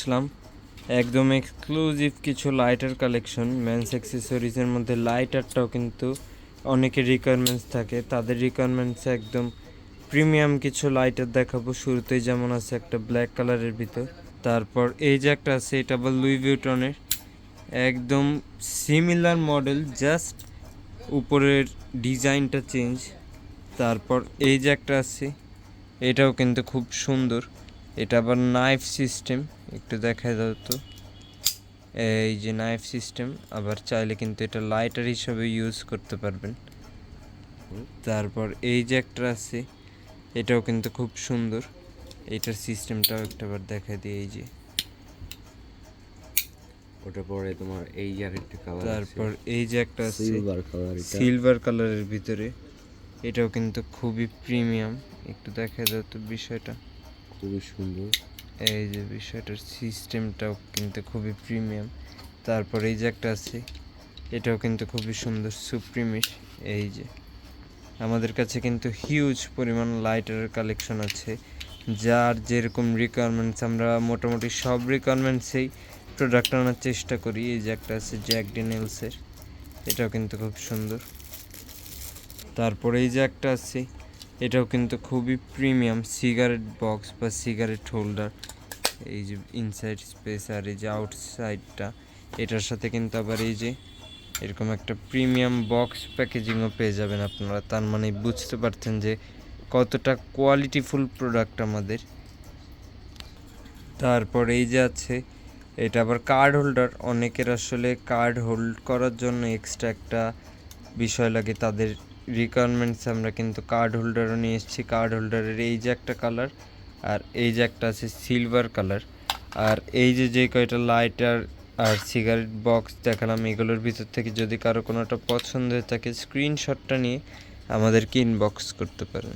আসলাম একদম এক্সক্লুসিভ কিছু lighter collection. Men's অ্যাক্সেসরিজের মধ্যে লাইটারটাও কিন্তু অনেকের রিকোয়ারমেন্টস থাকে, তাদের রিকোয়ারমেন্টস একদম প্রিমিয়াম কিছু লাইটার দেখাবো। শুরুতেই যেমন আছে একটা ব্ল্যাক কালারের ভিতর, তারপর এই যে একটা আছে, এটা আবার লুই ভিউটনের একদম সিমিলার মডেল, জাস্ট উপরের ডিজাইনটা চেঞ্জ। তারপর এই যে একটা আছে, এটাও কিন্তু খুব সুন্দর, এটা আবার নাইফ সিস্টেম, একটু দেখা দাও তো। এই যে নাইফ সিস্টেম, আবার চাইলে কিন্তু এটা লাইটার হিসাবে ইউজ করতে পারবেন। তারপর এই যে একটা আছে, এটাও কিন্তু খুব সুন্দর, এটার সিস্টেমটাও একটাবার দেখা দিই। এই যে ওটা পরে তোমার এই যে আরেকটা কালার, তারপর এই যে একটা আছে সিলভার কালার, এটা সিলভার কালারের ভিতরে, এটাও কিন্তু খুবই প্রিমিয়াম। একটু দেখা দাও তো বিষয়টা, খুবই সুন্দর। এই যে বিষয়টার সিস্টেমটাও কিন্তু খুবই প্রিমিয়াম। তারপর এই যে একটা আছে, এটাও কিন্তু খুবই সুন্দর, সুপ্রিমিশ। এই যে আমাদের কাছে কিন্তু হিউজ পরিমাণ লাইটারের কালেকশন আছে, যার যেরকম রিকোয়ারমেন্টস আমরা মোটামুটি সব রিকোয়ারমেন্টসেই প্রোডাক্ট আনার চেষ্টা করি। এই যে একটা আছে জ্যাক ড্যানিয়েলসের, এটাও কিন্তু খুব সুন্দর। তারপরে এই যে একটা আছে, এটাও কিন্তু খুবই প্রিমিয়াম, সিগারেট বক্স বা সিগারেট হোল্ডার। এই যে ইনসাইড স্পেস আর এই যে আউটসাইডটা, এটার সাথে কিন্তু আবার এই যে এরকম একটা প্রিমিয়াম বক্স প্যাকেজিংও পেয়ে যাবেন আপনারা। তার মানে বুঝতে পারছেন যে কতটা কোয়ালিটিফুল প্রোডাক্ট আমাদের। তারপর এই যে আছে, এটা আবার কার্ড হোল্ডার। অনেকের আসলে কার্ড হোল্ড করার জন্য এক্সট্রা একটা বিষয় লাগে, তাদের রিকোয়ারমেন্টস আমরা কিন্তু কার্ড হোল্ডারও নিয়ে এসেছি। কার্ড হোল্ডারের এই যে একটা কালার, আর এই যে একটা আছে সিলভার কালার, আর এই যে কয়টা লাইটার আর সিগারেট বক্স দেখালাম, এগুলোর ভিতর থেকে যদি কারো কোনোটা পছন্দ হয়ে থাকে, স্ক্রিনশটটা নিয়ে আমাদেরকে ইনবক্স করতে পারেন।